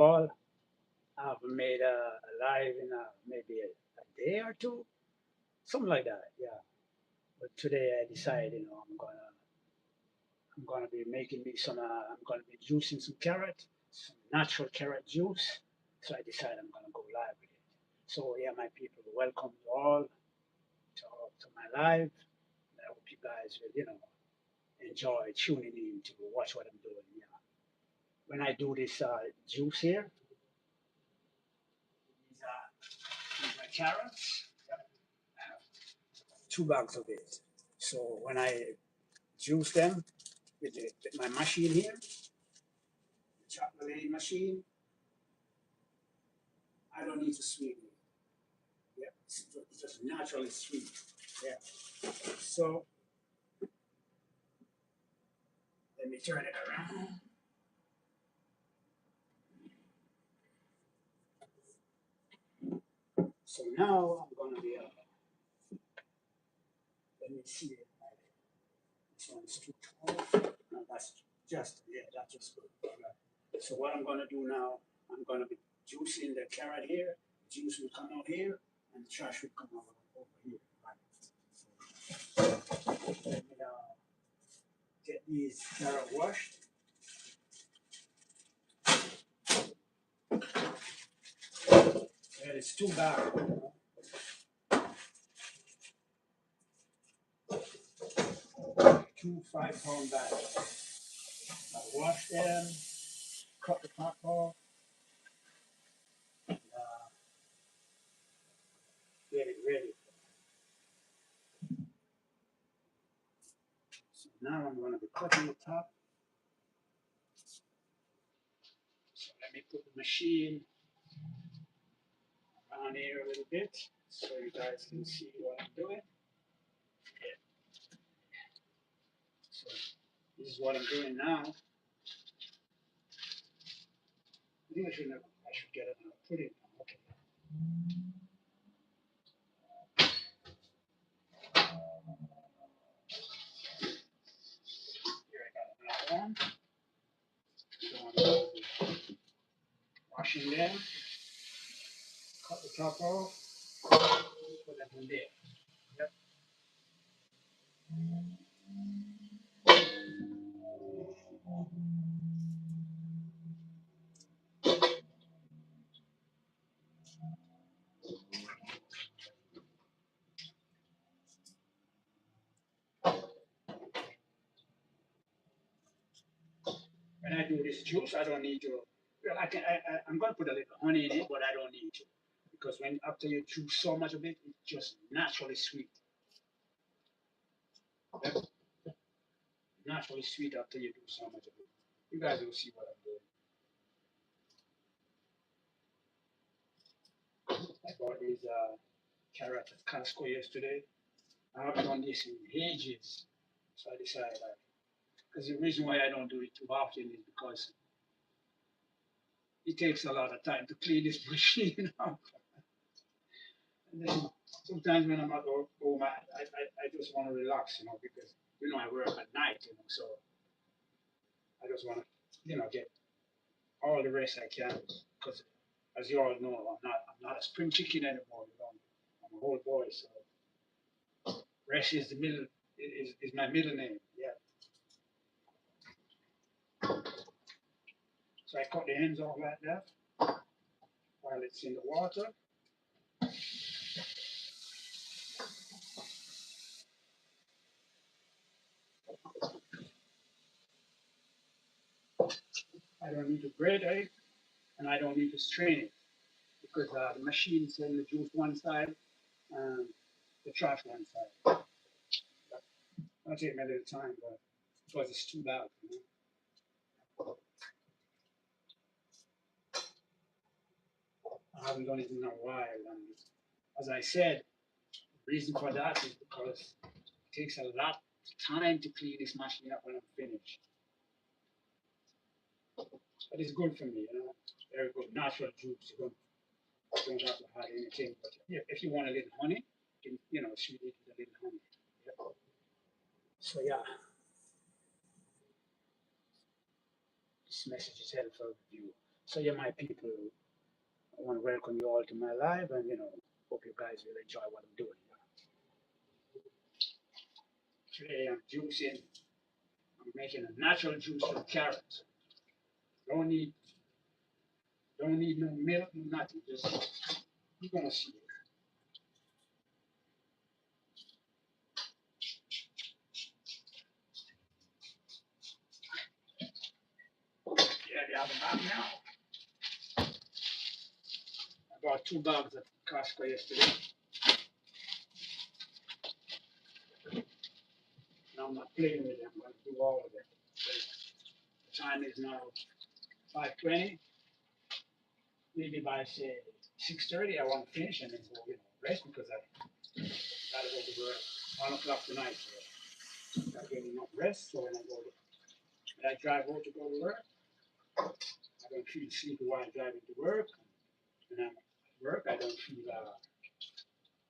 Paul. I've made a live in maybe a day or two, something like that. Yeah. But today I decided, I'm gonna be making me some. I'm gonna be juicing some carrot, some natural carrot juice. So I decided I'm gonna go live with it. So yeah, my people, welcome you all to my live. I hope you guys will, enjoy tuning in to watch what I'm doing. Yeah. When I do this juice here, these are carrots. I have 2 bags of it. So when I juice them with my machine here, the chocolate machine, I don't need to sweeten it. Yeah, it's just naturally sweet. Yeah. So let me turn it around. So now I'm gonna be. Let me see. This one's too tall. No, that's that's just good. Right. So what I'm gonna do now, I'm gonna be juicing the carrot here. Juice will come out here, and the trash will come out over here. Right. So let me get these carrot washed. And it's too bad. 2 5-pound bags. I wash them, cut the top off, get it ready. So now I'm going to be cutting the top. So let me put the machine around here a little bit so you guys can see what I'm doing. Yeah. So this is what I'm doing now. I think I should get it now. Put it now. Okay. Here I got another one. So I'm washing them, cut the top off, put them in there. Yep. When I do this juice, I don't need to. Well, I'm going to put a little honey in it, but I don't need to because when after you chew so much of it, it's just naturally sweet. Yep. Naturally sweet after you do so much of it. You guys will see what I'm doing. I bought these carrots at Costco yesterday. I haven't done this in ages, so I decided because the reason why I don't do it too often is because it takes a lot of time to clean this machine out. And then sometimes when I'm at home, I just want to relax, because I work at night, so I just want to, get all the rest I can. Because as you all know, I'm not a spring chicken anymore. I'm a whole boy, so rest is the middle is my middle name. Yeah. So I cut the ends off like that while it's in the water. I don't need to grate it, and I don't need to strain it because the machine sends the juice one side and the trash one side. I'll take my little time, but because it's too loud. I haven't done it in a while, and as I said, the reason for that is because it takes a lot of time to clean this machine up when I'm finished. But it's good for me, Very good, natural juice. You don't have to add anything. But yeah, if you want a little honey, you can, sweeten it with a little honey. Yeah. So yeah, this message is helpful for you. So yeah, my people, I want to welcome you all to my live, and hope you guys will enjoy what I'm doing. Today I'm juicing. I'm making a natural juice from carrots. Don't need don't need no milk, no nothing. Just you're gonna see it. Yeah, the other bag now. I bought 2 bags at Costco yesterday. Now I'm not playing with it. I'm gonna do all of it. The time is now 5:20. Maybe by say 6:30, I want to finish and then go rest because I gotta go to work 1 o'clock tonight. So I gotta get enough rest. So when I drive out to go to work, I don't feel sleepy while driving to work. When I'm at work, I don't feel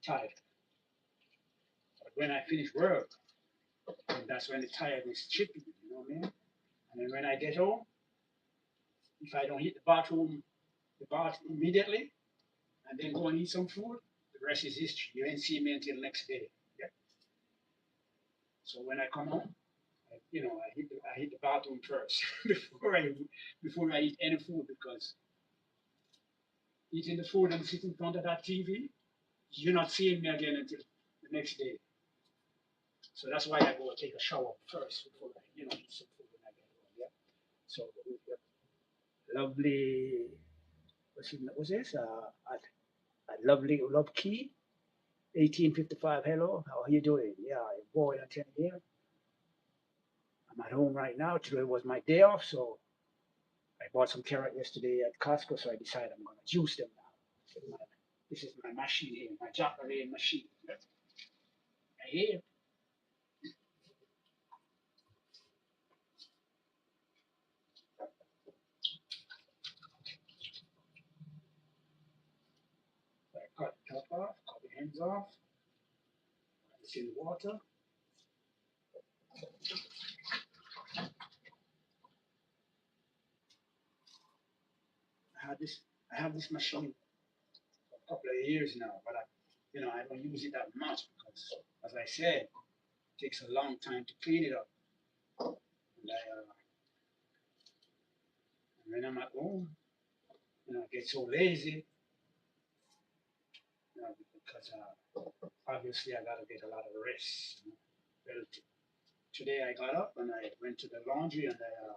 tired. But when I finish work, and that's when the tiredness chipping, you know what I mean? And then when I get home, if I don't hit the bath immediately, and then go and eat some food, the rest is history. You ain't see me until the next day. Yeah. So when I come home, I hit the bathroom first before I eat any food because eating the food and sitting in front of that TV, you're not seeing me again until the next day. So that's why I go take a shower first before I eat some food when I get home. Yeah. So lovely. What's this? At lovely Love Key, 1855. Hello, how are you doing? Yeah, boy, I tell you here. I'm at home right now. Today was my day off, so I bought some carrot yesterday at Costco, so I decided I'm gonna juice them now. This is my machine here, my chocolate machine. Right here. So I cut the top off, cut the ends off, it's in water. I had this I have this machine for a couple of years now, but I don't use it that much because, as I said, it takes a long time to clean it up. And when I'm at home, I get so lazy, because obviously I gotta get a lot of rest. Well, today I got up and I went to the laundry and I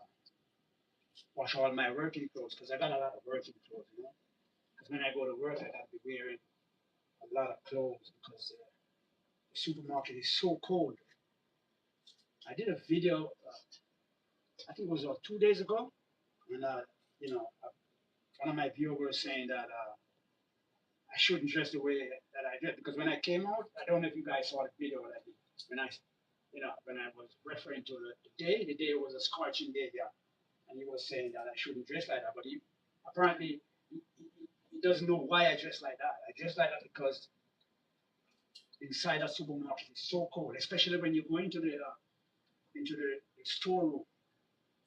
wash all my working clothes because I got a lot of working clothes. Because when I go to work, I gotta be wearing a lot of clothes because the supermarket is so cold. I did a video, I think it was 2 days ago, and one of my viewers saying that I shouldn't dress the way that I dress because when I came out, I don't know if you guys saw the video that I did when I was referring to the day was a scorching day, yeah, and he was saying that I shouldn't dress like that, but he apparently he doesn't know why I dress like that. I dress like that because inside a supermarket it's so cold, especially when you go into the storeroom,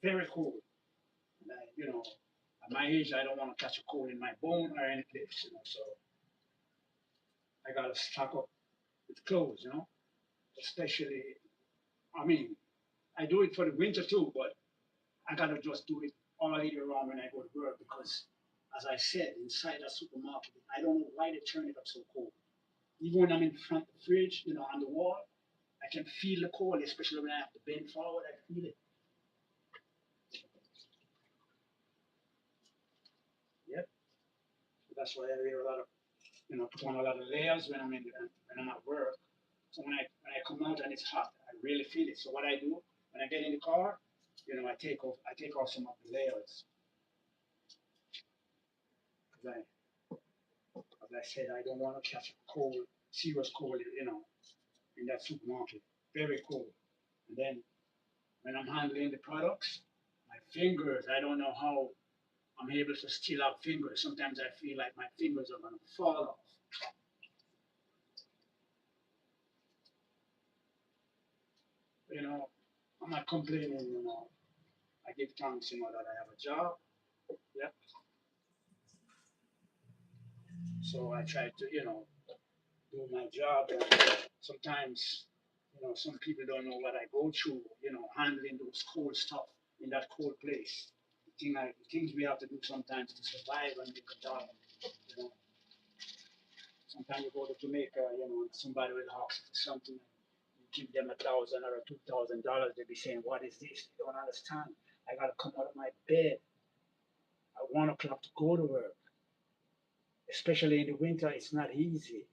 very cold. And at my age, I don't want to catch a cold in my bone or any place. So I gotta stock up with clothes. Especially, I mean, I do it for the winter too, but I gotta just do it all year round when I go to work because, as I said, inside a supermarket, I don't know why they turn it up so cold. Even when I'm in front of the fridge, on the wall, I can feel the cold, especially when I have to bend forward. I feel it. Yep. So that's why I wear a lot of, put on a lot of layers when I'm at work. So when I come out and it's hot, I really feel it. So what I do when I get in the car, I take off some of the layers because as I said, I don't want to catch a cold, serious cold, in that supermarket, very cold. And then when I'm handling the products, my fingers, I don't know how I'm able to still have fingers. Sometimes I feel like my fingers are gonna fall off. You know, I'm not complaining. I give thanks, that I have a job. Yeah. So I try to, do my job. And sometimes, some people don't know what I go through, handling those cold stuff in that cold place. The things we have to do sometimes to survive and make a dollar. You know, sometimes you go to Jamaica, and somebody will ask you for something, and you give them $1,000 or $2,000. They'll be saying, "What is this?" They don't understand. I gotta come out of my bed at 1 o'clock to go to work. Especially in the winter, it's not easy.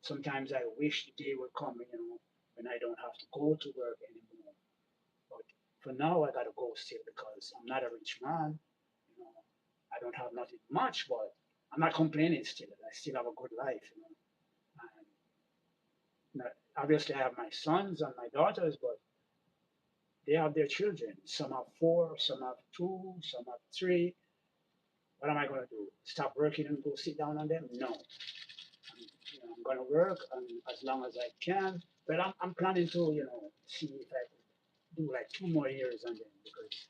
Sometimes I wish the day would come, when I don't have to go to work anymore. But for now, I gotta go still because I'm not a rich man. You know, I don't have nothing much, but I'm not complaining still. I still have a good life. And obviously, I have my sons and my daughters, but they have their children. Some have four, some have two, some have three. What am I gonna do? Stop working and go sit down on them? No. I'm going to work as long as I can. But I'm planning to, see if I can do like 2 more years on them because,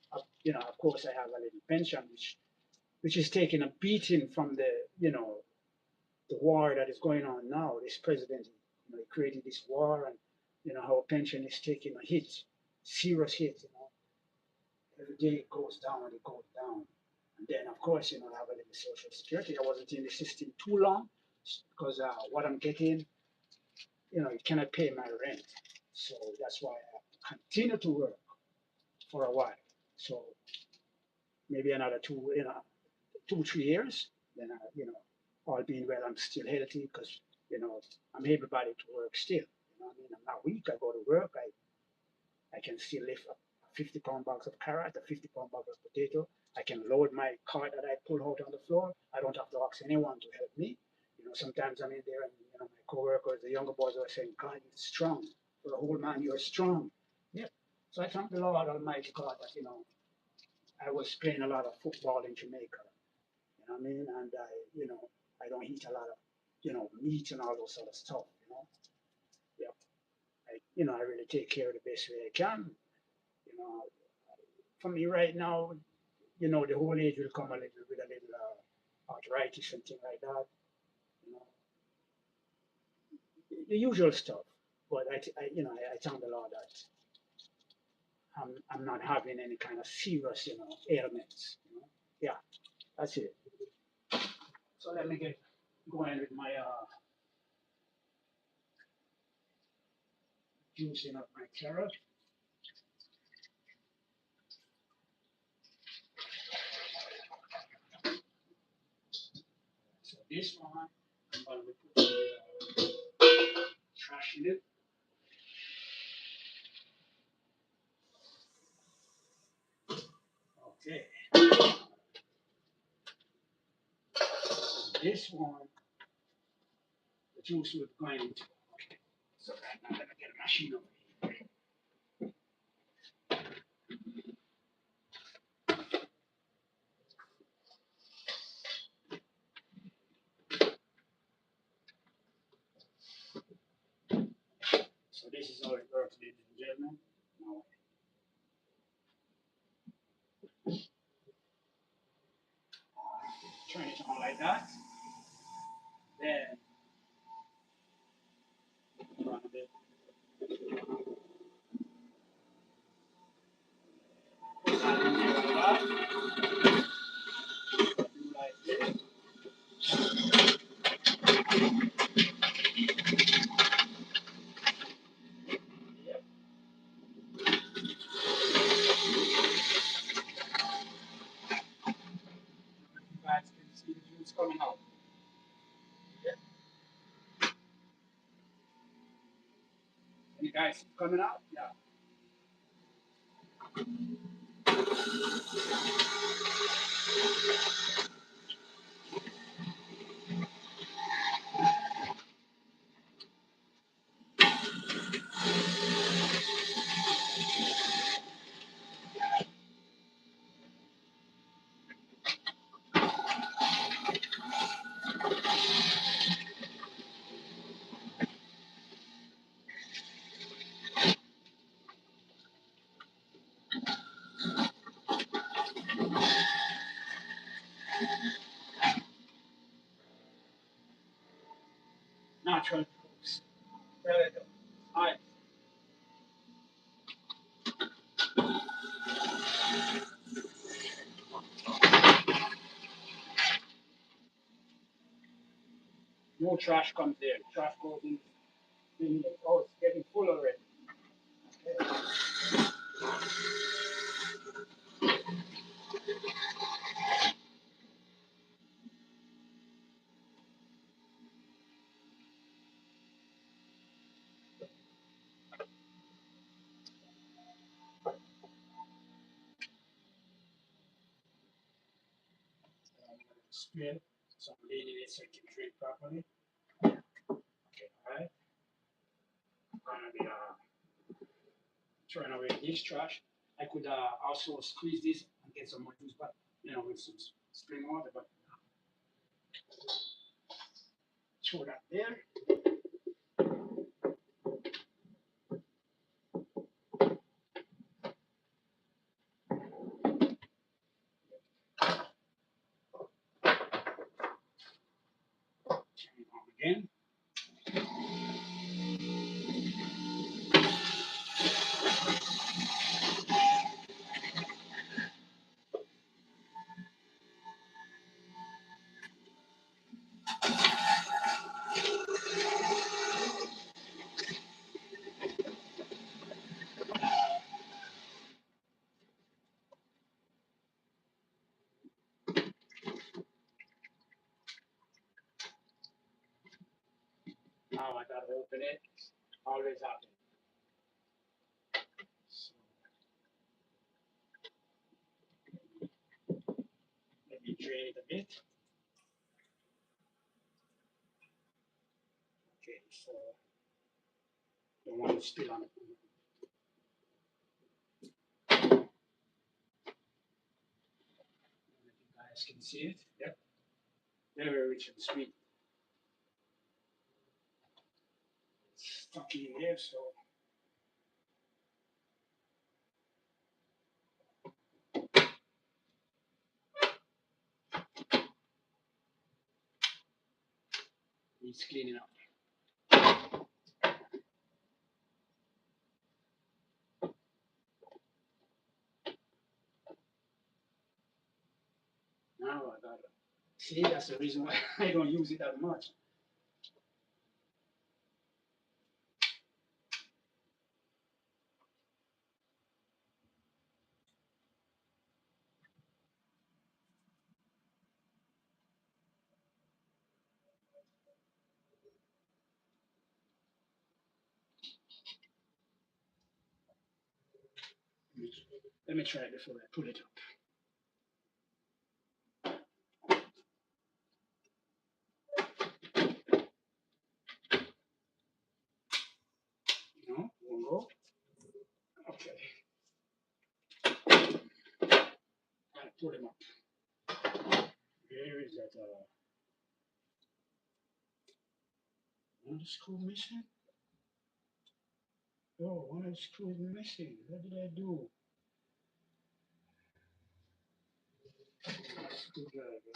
of course, I have a little pension, which is taking a beating from the war that is going on now. This president, he created this war, and our pension is taking a hit, serious hit. Every day it goes down, it goes down. And then, of course, I have a little social security. I wasn't in the system too long because what I'm getting, it cannot pay my rent. So that's why I continue to work for a while. So maybe another 2, 3 years, then all being well, I'm still healthy because I'm able-bodied to work still. I'm not weak. I go to work. I can still lift a 50-pound box of carrot, a 50-pound box of potato. I can load my cart that I pull out on the floor. I don't have to ask anyone to help me. Sometimes I'm in there and my coworkers, the younger boys are saying, "God, you're strong. For a whole man, you're strong." Yeah. So I thank the Lord Almighty God that, I was playing a lot of football in Jamaica. You know what I mean? And I don't eat a lot of, meat and all those sort of stuff. Yeah. I really take care of the best way I can. You know, for me right now, the whole age will come a little with a little arthritis and things like that. You know, the usual stuff. But I thank the Lord that I'm not having any kind of serious, ailments. Yeah, that's it. So let me get going with my juicing of my carrot. So this one, I'm going to put the trash in it. Okay. This one, the juice will go into. Okay. So right now, let me get a machine over here. So this is how it works, ladies and gentlemen. Now, turn it on like that. Then, run a bit. Put that in there like that. Do like this. Yep. You guys can see the juice coming out. Yep. And you guys see it coming out? Yeah. natural growth. There we go. All right. No trash comes there. Trash goes in here. Oh, it's getting full already. Okay. Spin. So I'm leaning it so it can drain properly. Okay, all right. I'm gonna be throwing away this trash. I could also squeeze this and get some more juice, but with some spring water. But throw that there. Turn it on again. Now I gotta open it. Always happen. So let me drain it a bit. Okay, so the one is still on it. You guys can see it. Yep. Very rich and sweet. It's stuck in here, so needs cleaning up. Now I gotta see. That's the reason why I don't use it that much. Let me try it before I pull it up. No, won't go. Okay. I pull him up. Where is that? One screw missing? Oh, one screw is missing. What did I do? Screwdriver.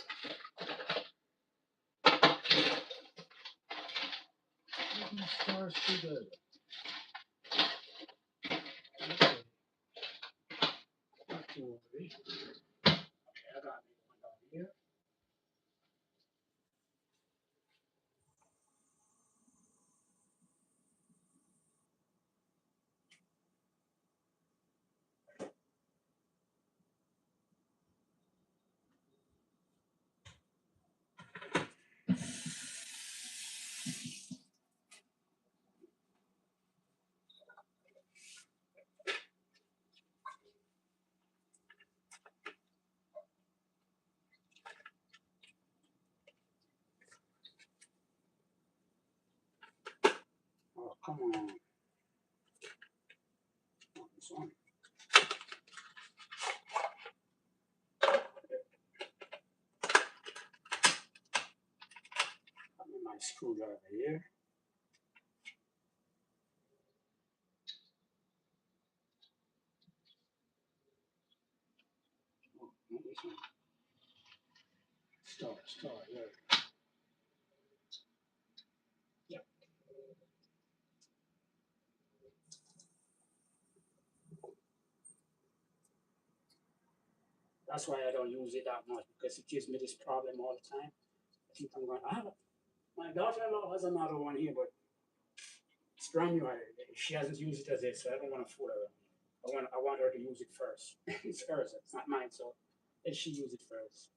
Star screwdriver. Okay. Not to worry. Okay, I got it. One down here. Oh, come on. Not this one. Got me my screwdriver here. Oh, not this one. Star, there. Yep. That's why I don't use it that much because it gives me this problem all the time. I think I'm going, my daughter-in-law has another one here, but it's brand new. She hasn't used it as it, so I don't want to fool her. I want her to use it first. It's hers, it's not mine, so let she use it first.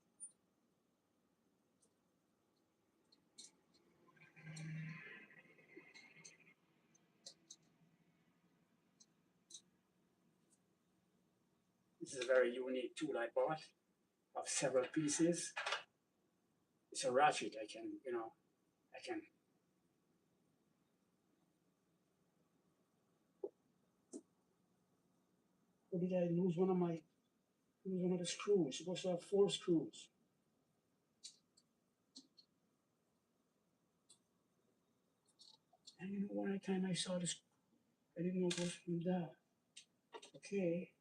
This is a very unique tool I bought of several pieces. It's a ratchet. I can. Or did I lose one of the screws? It's supposed to have 4 screws. And you know, one time I saw this, I didn't know it was from that. Okay.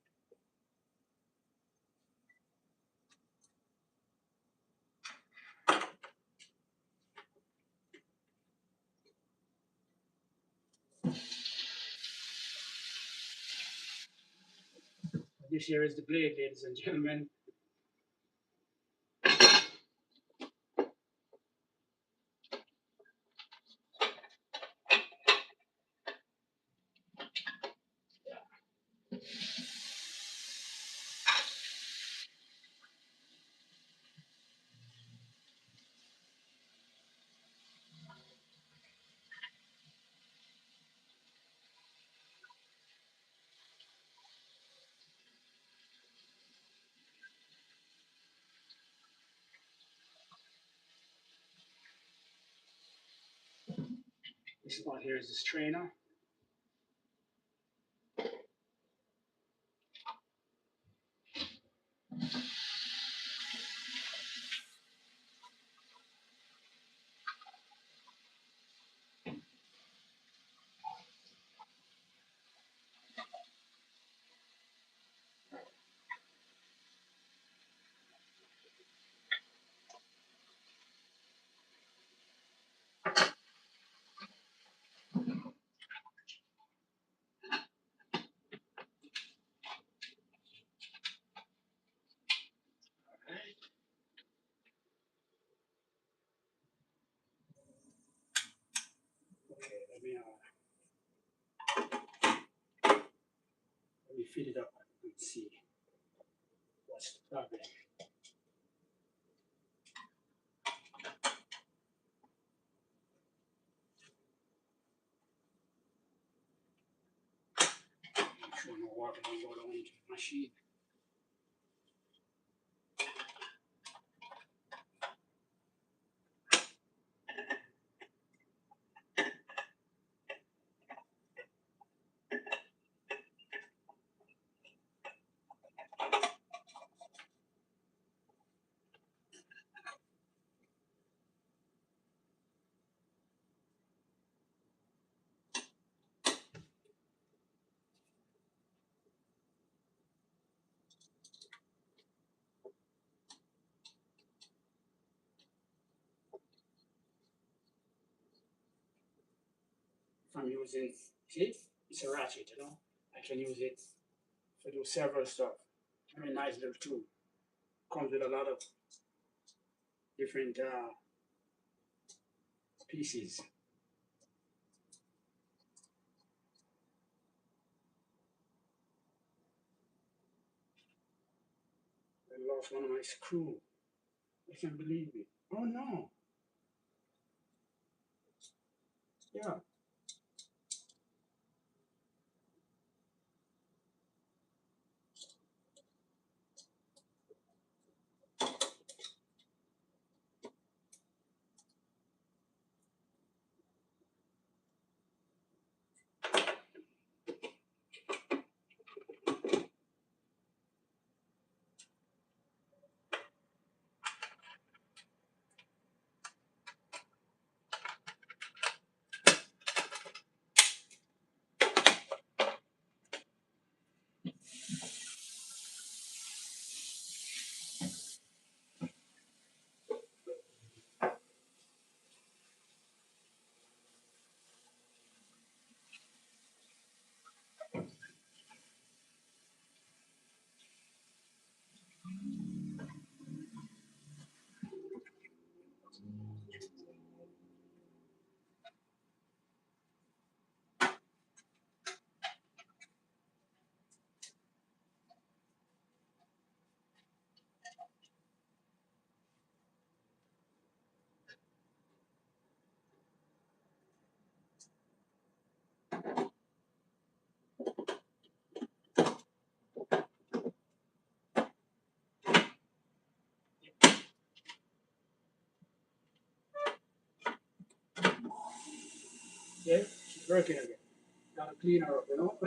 This here is the blade, ladies and gentlemen. This spot here is the strainer. Okay, let me fit it up and see what's the problem. Make sure no water don't go down into the machine. If I'm using, see, it's a ratchet, you know. I can use it to do several stuff. Very nice little tool. Comes with a lot of different pieces. I lost one of my screws. I can't believe it. Oh no. Yeah. Yeah, she's working again. Gotta clean her up, you know.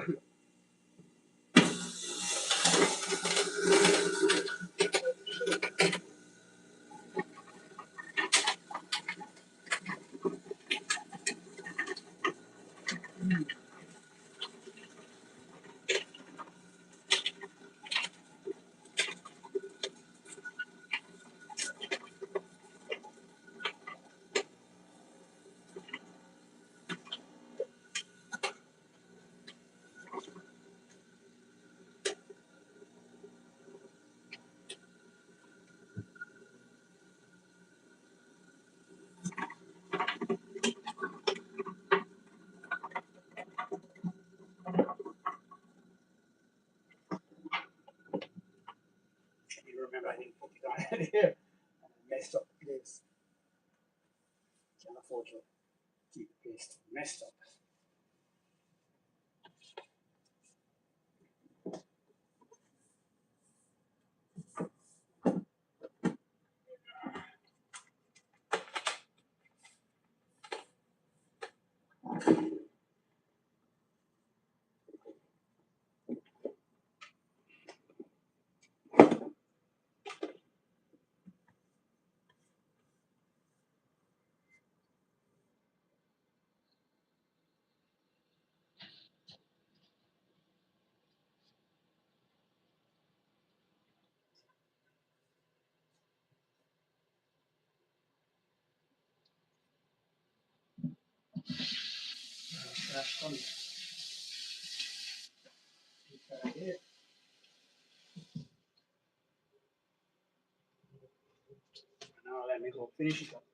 You remember I didn't put it on here. I messed up the place. Can't afford to keep the place messed up. That's funny. Right here. Now let me go finish it up.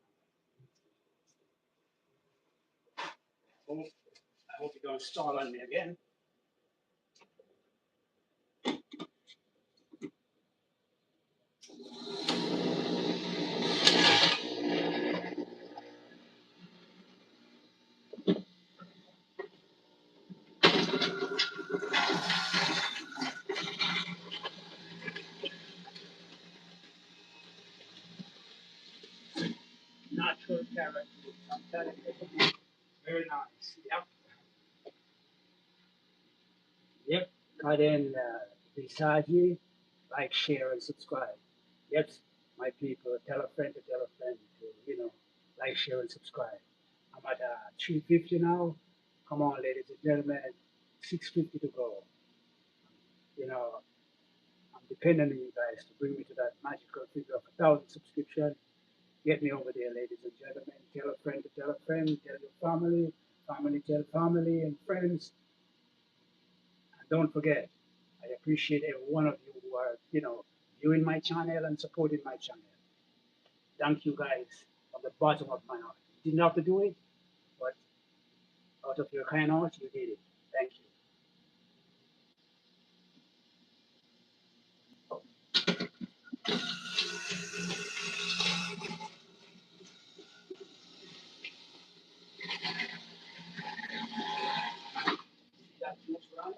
I hope you don't stall on me again. Natural carrot. I'm telling you. Very nice. Yep. Yep. Cut in beside you. Like, share, and subscribe. Yes, my people, tell a friend to tell a friend to, like, share, and subscribe. I'm at 350 now. Come on, ladies and gentlemen, 650 to go. You know, I'm depending on you guys to bring me to that magical figure of 1,000 subscription. Get me over there, ladies and gentlemen. Tell a friend to tell a friend, tell your family, family tell family and friends. And don't forget, I appreciate every one of you who are, viewing my channel and supporting my channel. Thank you guys from the bottom of my heart. You didn't have to do it, but out of your kind heart, you did it. Thank you. That's what's right.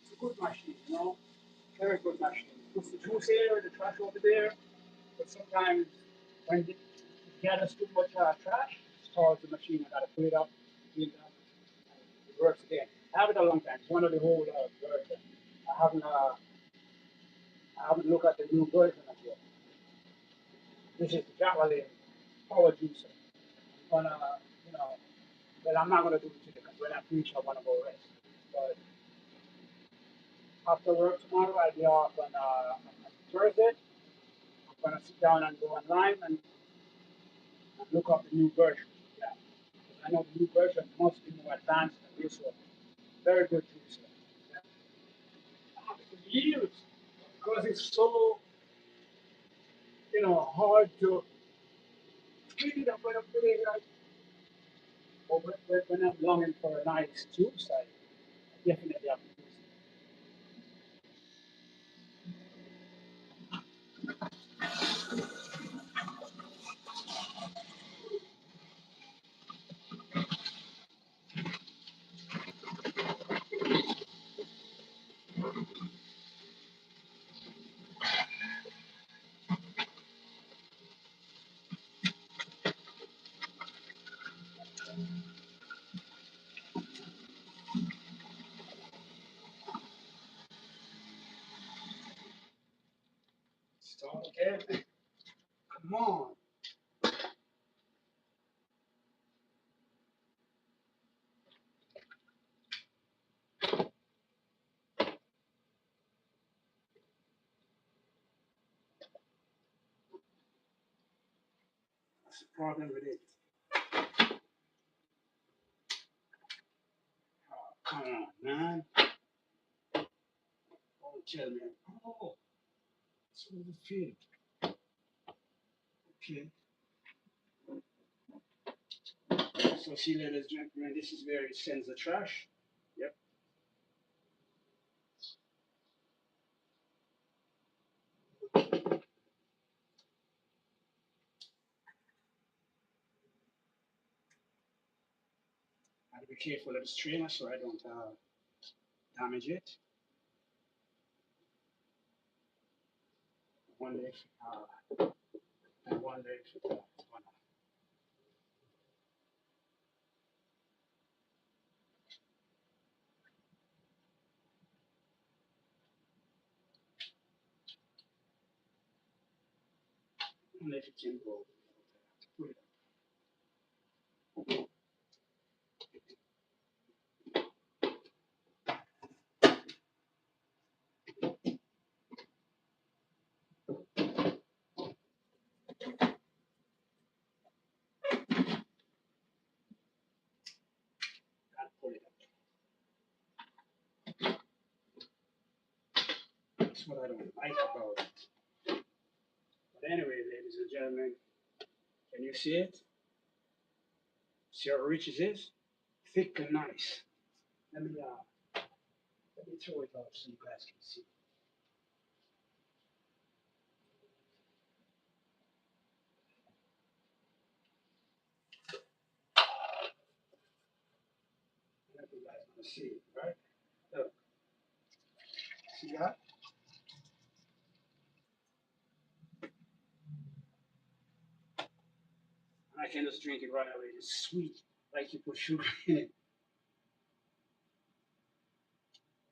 It's a good machine. Very good machine. Puts the juice here, the trash over there. But sometimes when it gathers too much trash, it stalls the machine. I gotta put it up, clean it up, and it works again. I have it a long time. It's one of the whole version. I haven't looked at the new version of it. This is the Javelin power juicer. I'm gonna, you know, well, I'm not gonna do it today because when I finish, I wanna go rest. But after work tomorrow, I'll be off on Thursday. I'm gonna sit down and go online and look up the new version. Yeah, 'cause I know the new version must be more advanced than this one. Very good too, sir. Yeah. For years, because it's so hard to clean it up when I'm doing it. But when I'm longing for a nice juice, I definitely have to use it. Start again. Come on. That's the problem with it. Oh, come on, man. Don't tell me. Oh, it's overfilled. Okay. So see, ladies and gentlemen, this is where it sends the trash. Yep. I have to be careful of the strainer so I don't damage it. Wonder if I wonder if it's gonna. Wonder if it can go. Put it up. Pull it up. That's what I don't like about it. But anyway, ladies and gentlemen, can you see it? See how rich it is? Thick and nice. Let me throw it out so you guys can see. Let you guys want to see it, right? Look, see that? And I can just drink it right away. It's sweet, like you put sugar in it.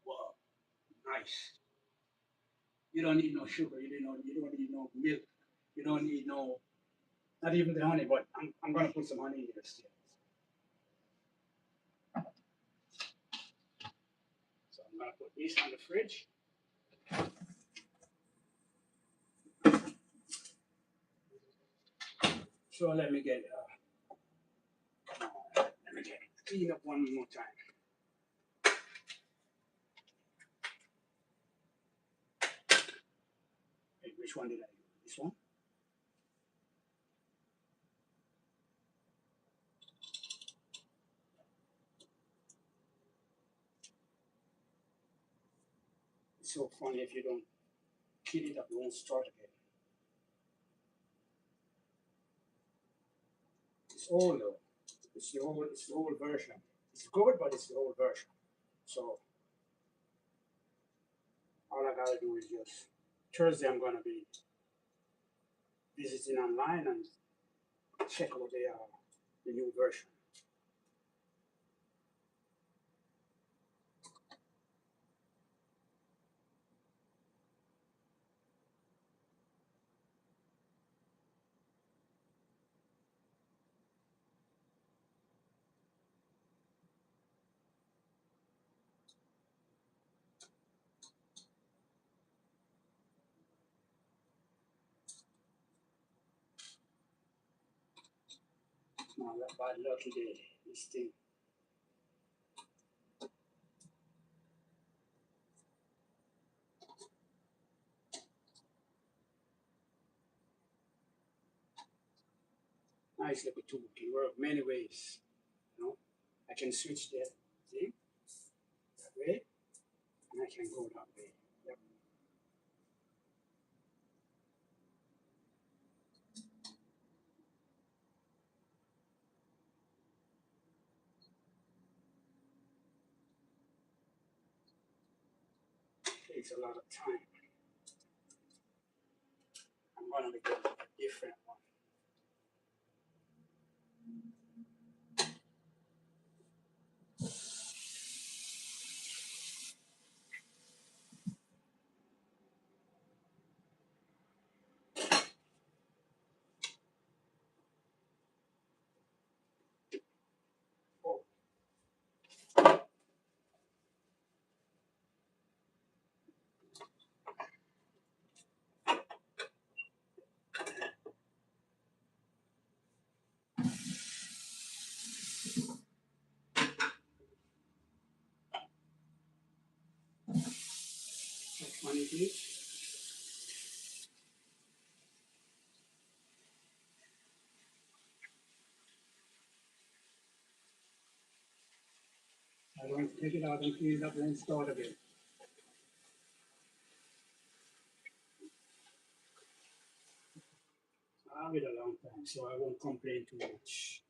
Wow, nice. You don't need no sugar. You don't need no milk. You don't need no, not even the honey. But I'm gonna put some honey in here still. So I'm gonna put this on the fridge. So let me get come on, let me get clean up one more time. Wait, which one did I use? This one? It's so funny if you don't clean it up, it won't start again. It's old though. It's the old version. It's good, but it's the old version. So all I gotta do is just Thursday I'm gonna be visiting online and check out the new version. My bad luck today. This thing. Nice little tool. Can work many ways. You know, I can switch that. See, that way, and I can go that way. Yep. Takes a lot of time. I'm gonna make a different one. Oh, that's funny, please. I don't take it out and clean it up and start again. I have it a long time, so I won't complain too much.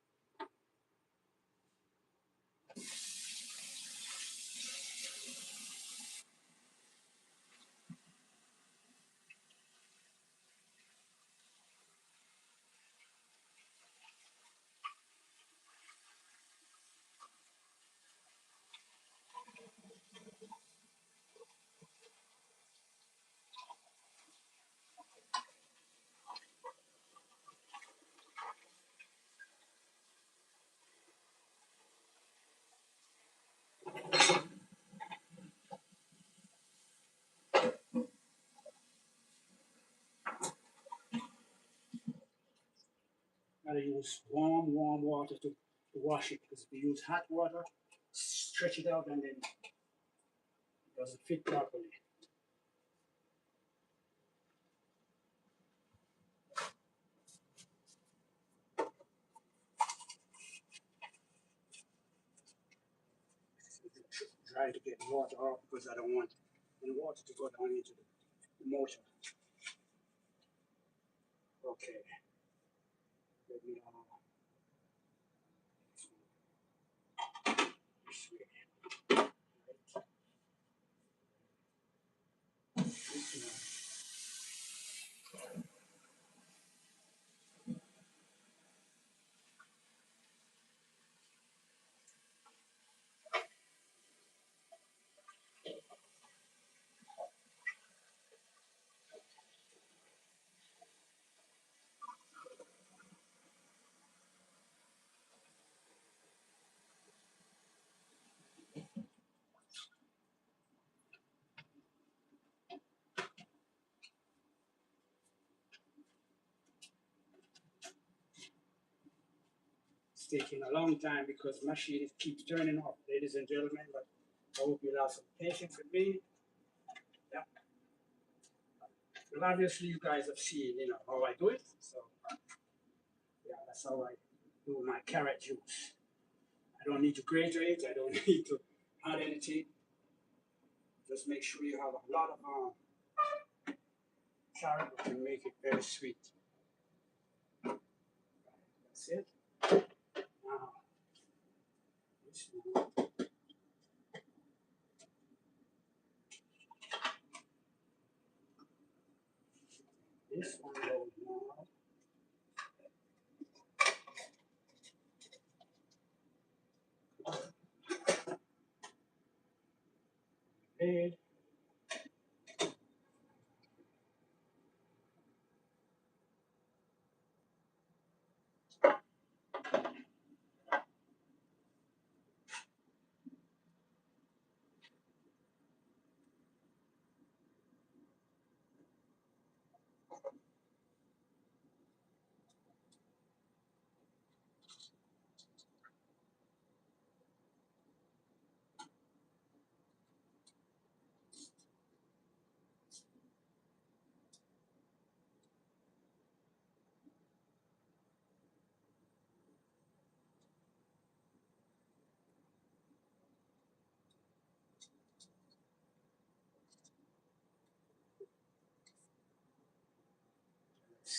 Gotta use warm water to wash it, because if you use hot water, stretch it out and then it doesn't fit properly. Try to get water off because I don't want any water to go down into the motor. Okay, let me this way. Right. It's taking a long time because the machine keeps turning off, ladies and gentlemen, but I hope you'll have some patience with me. Yeah. Well, obviously you guys have seen, how I do it. So yeah, that's how I do my carrot juice. I don't need to grate it, I don't need to add anything. Just make sure you have a lot of carrot, which can make it very sweet. That's it. Now, this one. This one goes now. Red.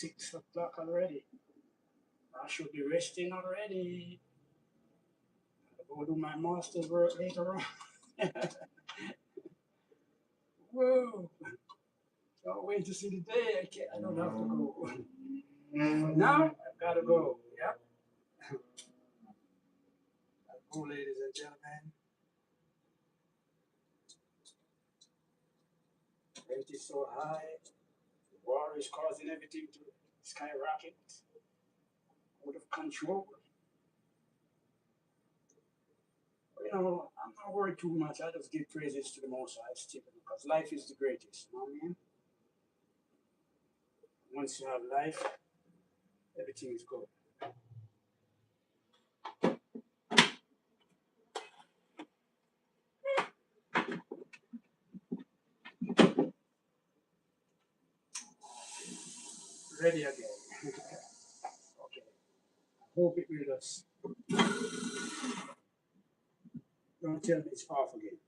6 o'clock already. I should be resting already. I'll go do my master's work later on. Whoa! Can't wait to see the day. I don't have to go. But now I've got to go. Yep. I'll go, ladies and gentlemen. Rate is so high. The war is causing everything to skyrocket out of control. I'm not worried too much. I just give praises to the Most High still because life is the greatest. You know what I mean? Once you have life, everything is good. Ready again. Okay. I hope it will just. Don't tell me it's off again.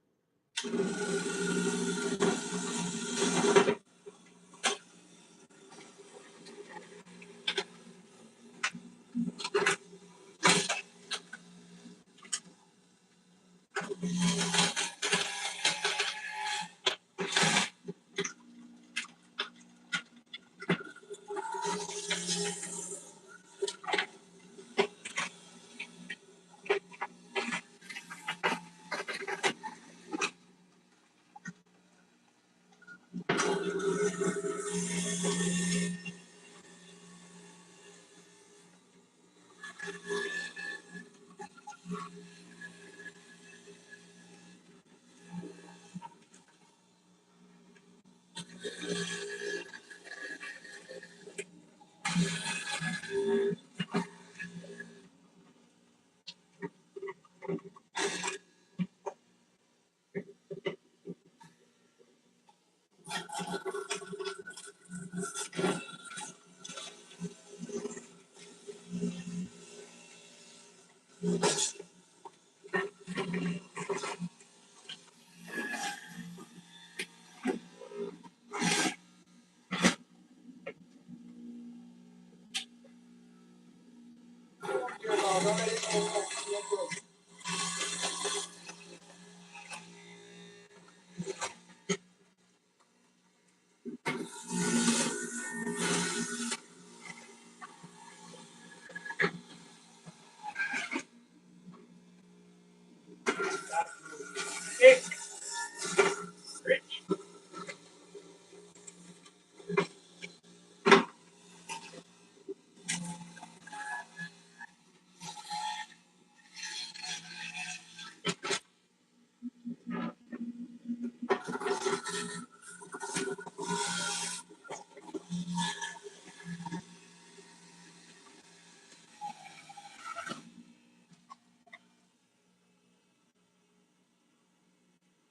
Hey, Rich.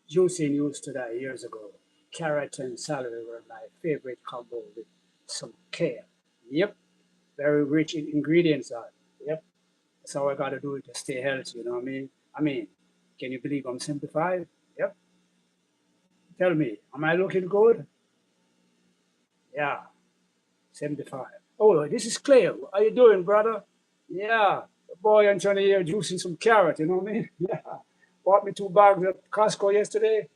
Juicy news to that years ago. Carrot and celery were my favorite combo with some kale. Yep, very rich in ingredients are. Yep, that's how I gotta do it to stay healthy. You know what I mean? Can you believe I'm 75? Yep. Tell me, am I looking good? Yeah, 75. Oh, this is Clay. How you doing, brother? Yeah, boy, I'm trying to hear juicing some carrot. You know what I mean? Yeah. Bought me 2 bags at Costco yesterday.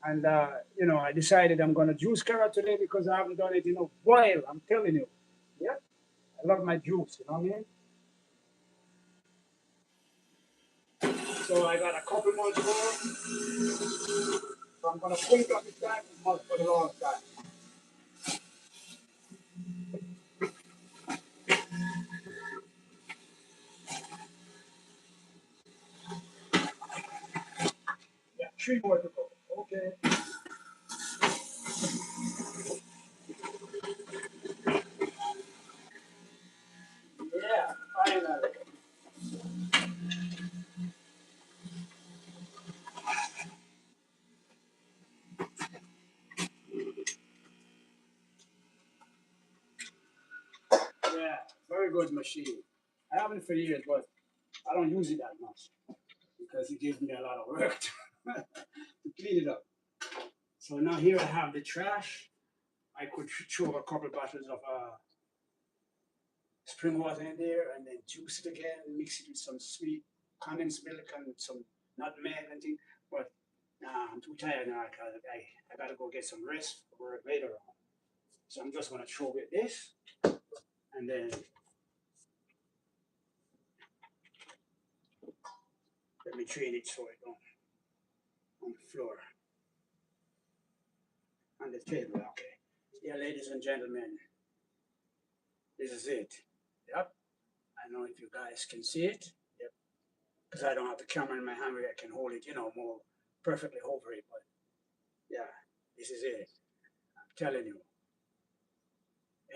And, I decided I'm going to juice carrot today because I haven't done it in a while. I'm telling you. Yeah, I love my juice. You know what I mean? So I got a couple more to go. So I'm going to quick up this time for the long time. Yeah, 3 more to go. Okay. Yeah, finally. Yeah, very good machine. I have it for years, but I don't use it that much because it gives me a lot of work to clean it up. So now here I have the trash. I could throw a couple bottles of spring water in there and then juice it again, mix it with some sweet condensed milk and some nutmeg and things. But I'm too tired now. I gotta go get some rest for work later on. So I'm just gonna throw with this and then let me drain it so it don't on the floor, on the table. Okay. Yeah, ladies and gentlemen, this is it. Yep. I don't know if you guys can see it. Yep. Because I don't have the camera in my hand where I can hold it, more perfectly over it. But yeah, this is it. I'm telling you,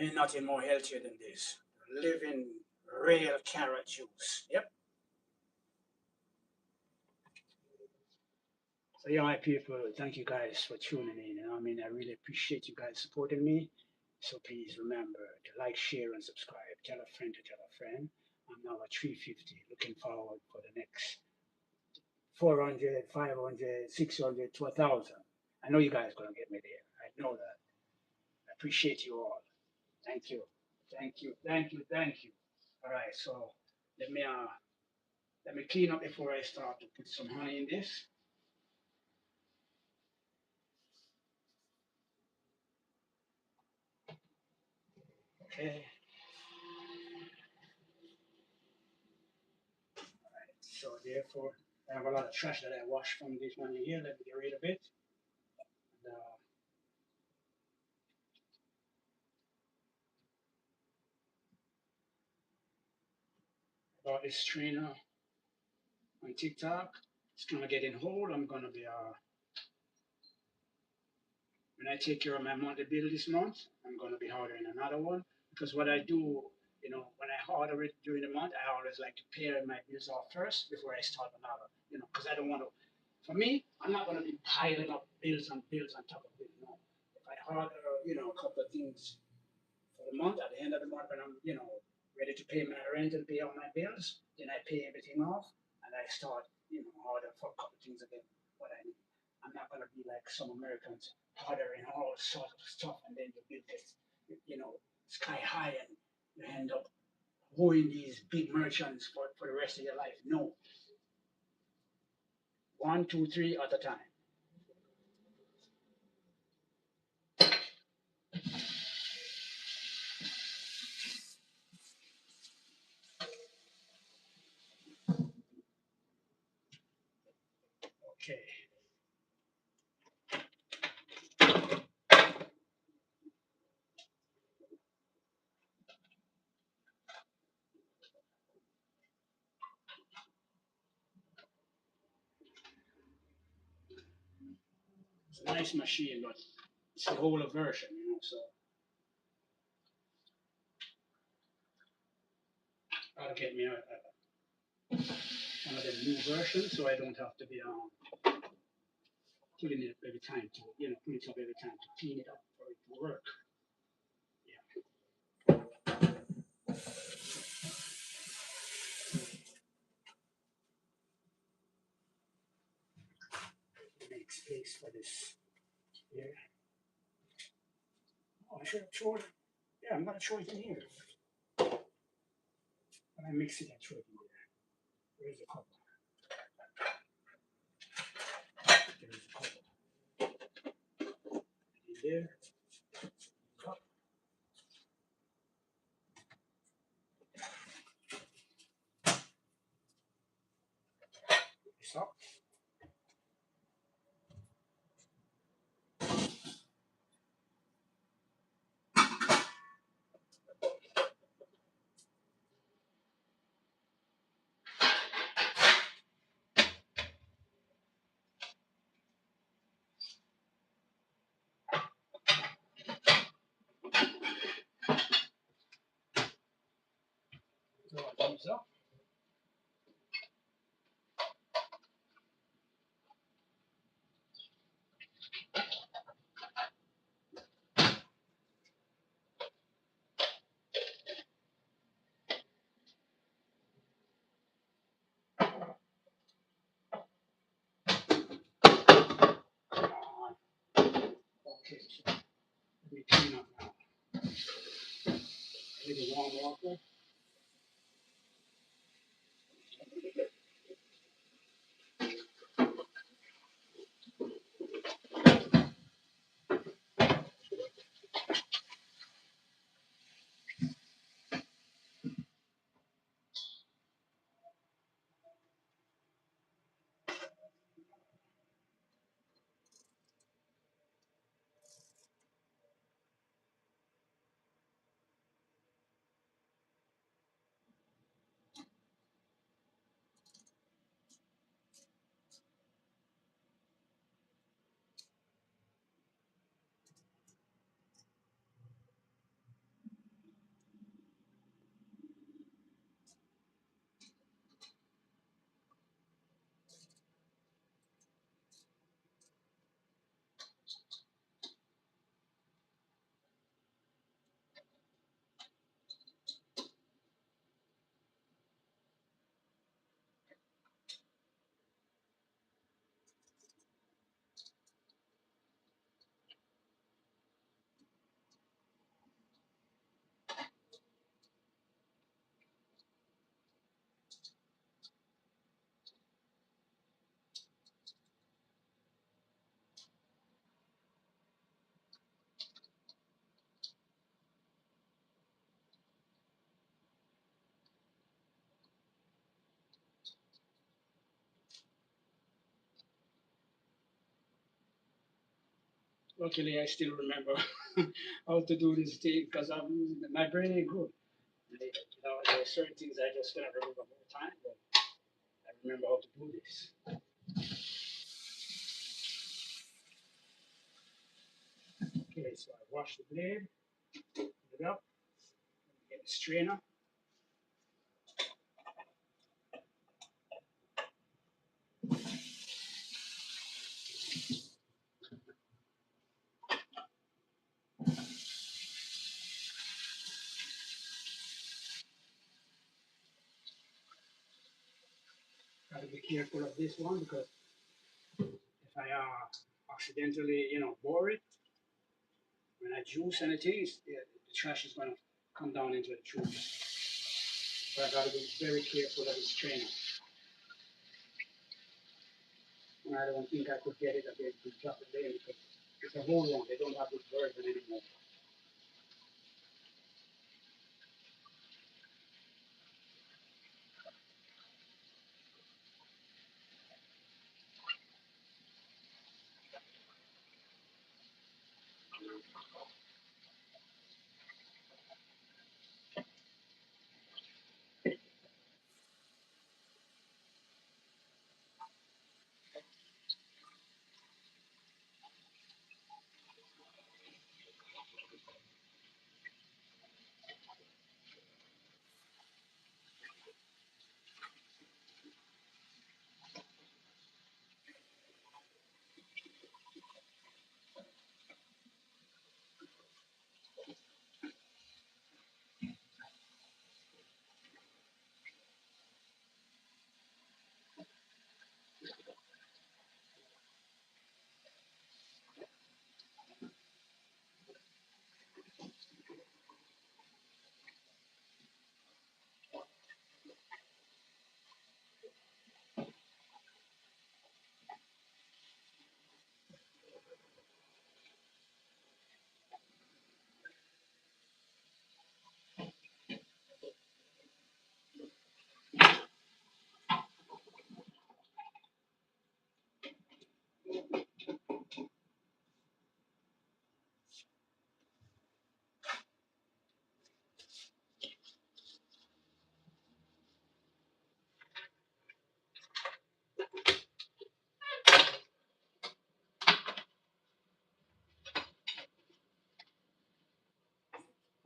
ain't nothing more healthier than this. Living real carrot juice. Yep. So yeah, my people, thank you guys for tuning in. I mean, I really appreciate you guys supporting me. So please remember to like, share, and subscribe. Tell a friend to tell a friend. I'm now at 350. Looking forward for the next 400, 500, 600 to 1,000. I know you guys are gonna get me there. I know that. I appreciate you all. Thank you. Thank you. Thank you. Thank you. All right. So let me uh let me clean up before I start to put some honey in this. Okay. So therefore, I have a lot of trash that I washed from this one here. Let me get rid of it. And, about this trainer on TikTok, it's gonna get in hold. I'm gonna be when I take care of my monthly bill this month, I'm gonna be ordering another one because what I do, when I order it during the month, I always like to pay my bills off first before I start another. Because I don't want to. For me, I'm not gonna be piling up bills on bills on top of bills. No, if I order, a couple of things for the month, at the end of the month when I'm, ready to pay my rent and pay all my bills, then I pay everything off and I start, order for a couple of things again what I need. I'm not gonna be like some Americans ordering all sorts of stuff and then your bill gets, you know, sky high and you end up owing these big merchants for the rest of your life. No, one, two, three at a time. Okay. It's a nice machine, but it's the older version, so I'll get me one of the new versions so I don't have to be putting it up every time to, put it up every time to clean it up for it to work. Yeah. Make space for this here. Oh, I should have thrown it. Yeah, I'm gonna throw it in here. When I mix it, I throw it in there. Where's the cup? There's the cup. In there. Cup. This up. Throw these up. Come on. Okay, so let me clean warm water. Luckily, I still remember how to do this thing because my brain ain't good. There are certain things I just cannot remember all the time, but I remember how to do this. Okay, so I wash the blade, put it up, get the strainer. Gotta be careful of this one because if I accidentally, bore it, when I juice anything, the trash is gonna come down into the juice. So I gotta be very careful of this strainer. And I don't think I could get it again to drop it in because it's a whole one. They don't have this version anymore.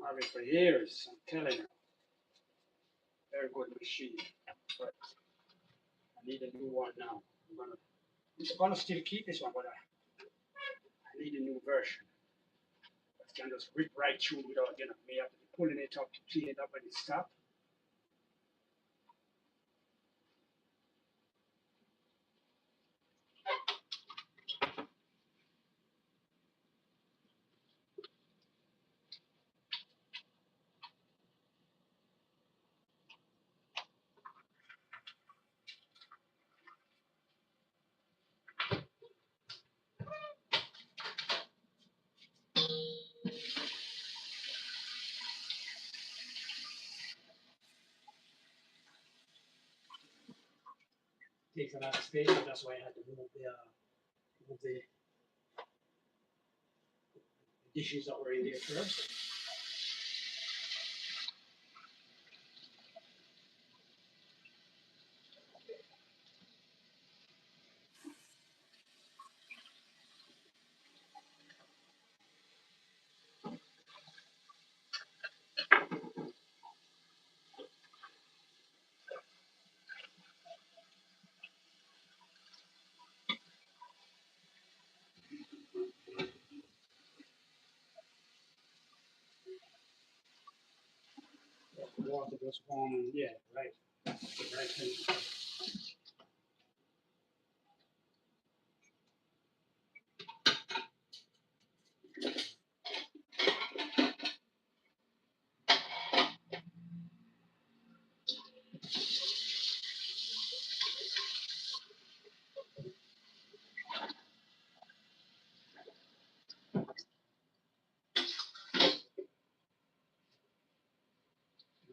I've had it for years. I'm telling you, very good machine. But I need a new one now. I'm gonna still keep this one, but I need a new version. It can just rip right through without me have to be pulling it up to clean it up when it stops. takes a lot of space, so that's why I had to move the dishes that were in there first. The water was warm and yeah, right. The right thing.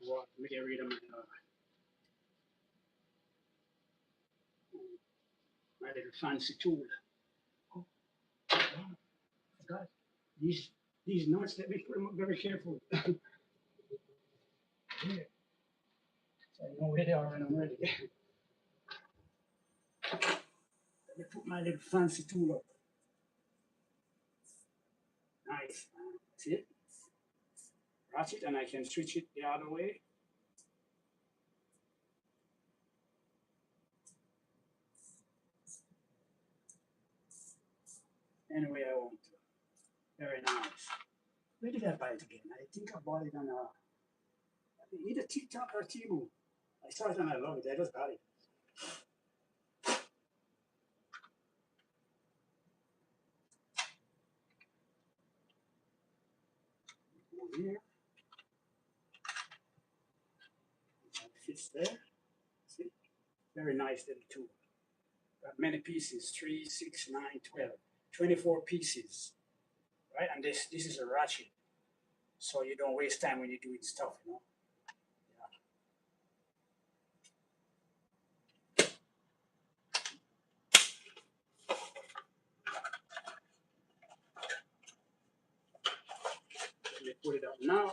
The water, let me get rid of my little fancy tool. Oh, I forgot. These these nuts, let me put them up very careful. Yeah. So I know where they are and I'm ready. Let me put my little fancy tool up. Nice. See it? Ratchet, and I can switch it the other way. Any way I want to. Very nice. Where did I buy it again? I think I bought it on either TikTok or Temu. I saw it and I love it. I just got it. Over here. That fits there. See? Very nice little tool. Got many pieces. 3, 6, 9, 12. 24 pieces. Right? And this is a ratchet. So you don't waste time when you're doing stuff, you know. Let me put it up now.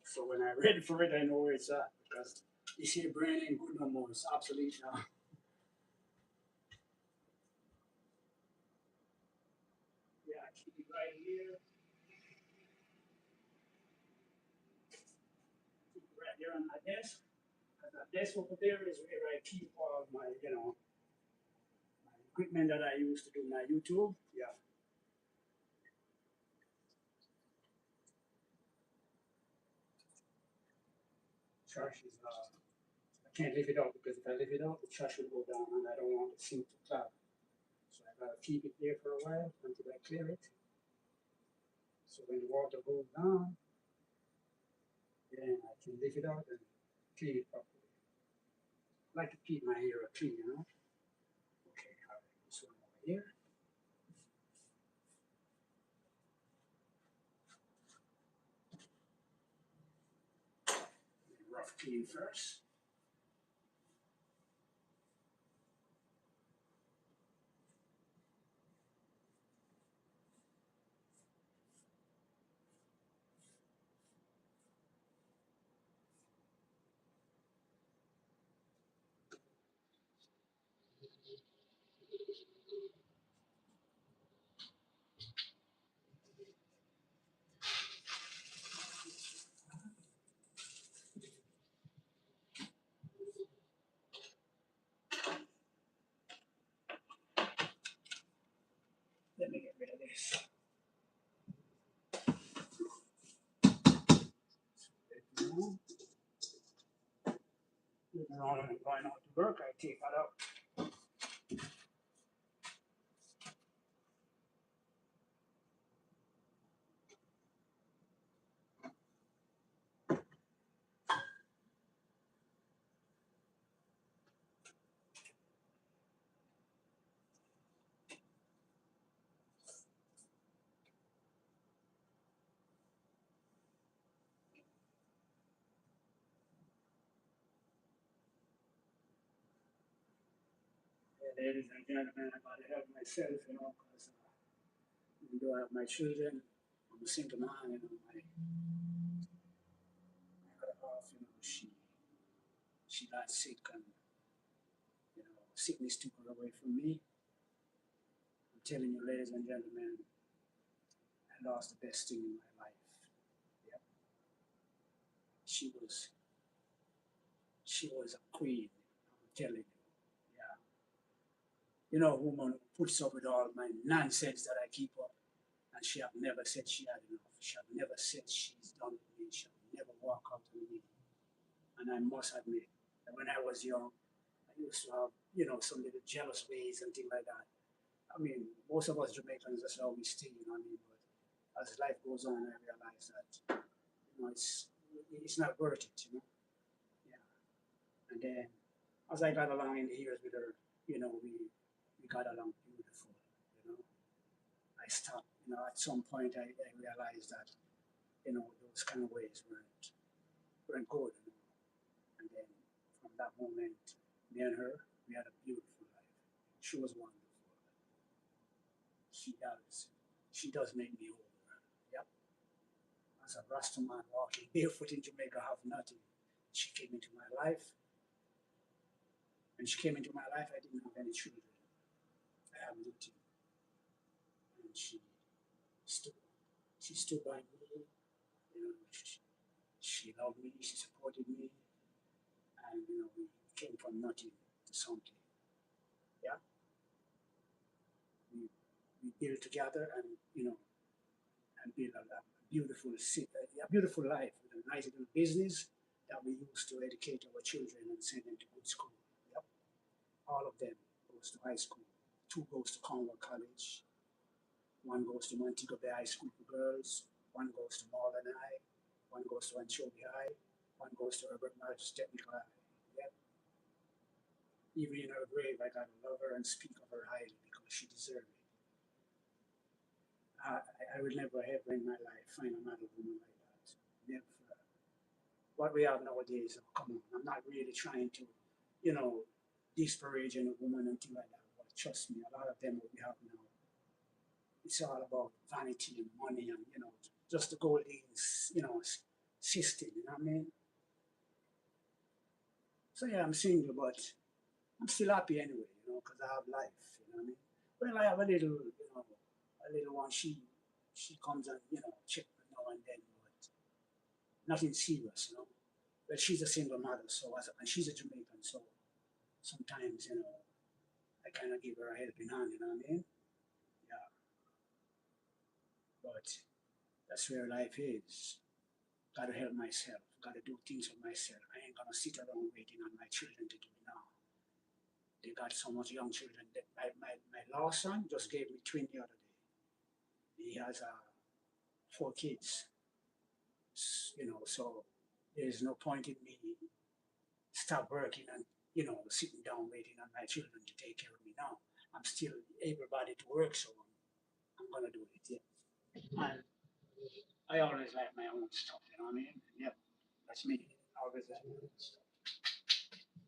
So when I'm ready for it, I know where it's at. Because this here brand ain't good no more. It's obsolete now. Yeah, keep it right here. Keep it right here on my desk. Because that desk over there is where I keep all my, my equipment that I use to do my YouTube. Yeah. Trash is I can't leave it out because if I leave it out, the trash will go down and I don't want the sink to clog. So I gotta keep it there for a while until I clear it. So when the water goes down, then I can lift it out and clean it properly. I like to keep my area clean, you know. Okay, all right, this one over here. Rough clean first. Let me get rid of this. Later on when I'm going out to work, I take that out. ladies and gentlemen, I gotta help myself, because even though I have my children, I'm a single man, my other half, she got sick and, sickness took her away from me. I'm telling you, ladies and gentlemen, I lost the best thing in my life. Yeah. She was, she was a queen, I'm telling you. Yeah. A woman who puts up with all my nonsense that I keep up. And she have never said she had enough. She have never said she's done with me. She have never walked out on me. And I must admit that when I was young, I used to have, some little jealous ways and things like that. I mean, most of us Jamaicans, that's how we stay, But as life goes on, I realize that, it's not worth it. Yeah. And then as I got along in the years with her, we got along beautiful, you know. I stopped, at some point I realized that, those kind of ways weren't good, And then from that moment, me and her, we had a beautiful life. She was wonderful. She does. She does make me older. Yep. As a Rasta man walking barefoot in Jamaica, have nothing. She came into my life. When she came into my life, I didn't have any children. I have nothing. And stood, she stood by me. She loved me. She supported me. And, we came from nothing to something. Yeah. We, we built together and, and build a beautiful life with a nice little business that we use to educate our children and send them to good school. Yep. All of them goes to high school. Two goes to Conwell College. One goes to Montaque Bay High School for girls. One goes to Marlin High. One goes to Anchovy High. One goes to Herbert March Technical High. Yep. Even in her grave, I gotta love her and speak of her highly because she deserved it. I will never ever in my life find another woman like that. Never. What we have nowadays, oh, come on, I'm not really trying to, disparage any woman and things like that. But trust me, a lot of them what we have now, it's all about vanity and money and, just the gold system, you know what I mean? So yeah, I'm single, but I'm still happy anyway, because I have life, you know what I mean? Well, I have a little one, she comes and, check me now and then, but nothing serious, But she's a single mother, and she's a Jamaican, so sometimes, I kind of give her a helping hand, you know what I mean? Yeah, but that's where life is. Gotta help myself, gotta do things for myself. I ain't gonna sit around waiting on my children to do it now. They got so much young children. That my last son just gave me twin the other day. He has 4 kids, so there's no point in me stop working and, sitting down waiting on my children to take care of me now. I'm still able-bodied to work, so I'm gonna do it, yeah. And I always like my own stuff, you know what I mean? Yep, that's me. I always like my own stuff.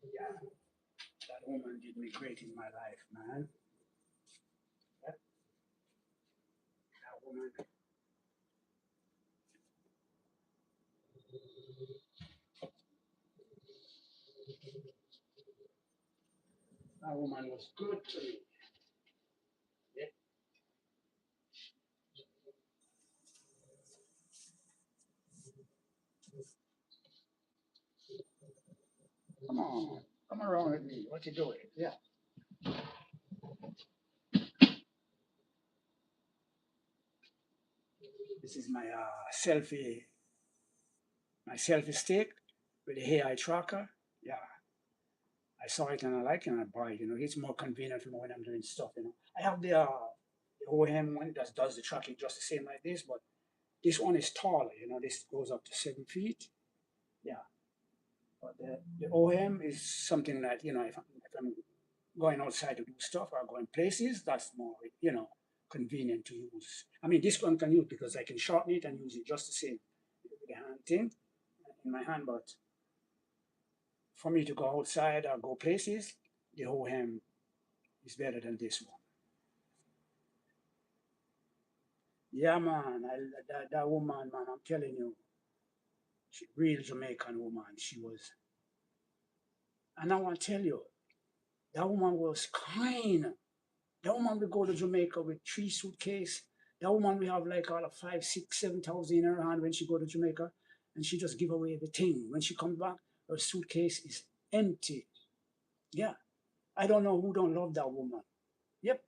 Yeah, that woman did me great in my life, man. Yep, that woman was good to me. Yep. Come on, come around with me. What you doing? Yeah. This is my selfie stick with the AI tracker. Yeah, I saw it and I like it and I buy it. It's more convenient for me when I'm doing stuff. I have the OM one that does the tracking just the same like this, but this one is taller. This goes up to 7 feet. Yeah, but the OM is something that if I'm going outside to do stuff or going places, that's more convenient to use. I mean, this one can use because I can shorten it and use it just the same with the hand thing in my hand, but for me to go outside or go places, the OM is better than this one. Yeah, man. That woman, man, I'm telling you, she real Jamaican woman. She was, and I want to tell you, that woman was kind. That woman will go to Jamaica with 3 suitcases. That woman will have like all of 5, 6, 7,000 in her hand when she go to Jamaica, and she just give away everything. When she come back, her suitcase is empty. Yeah, I don't know who don't love that woman. Yep,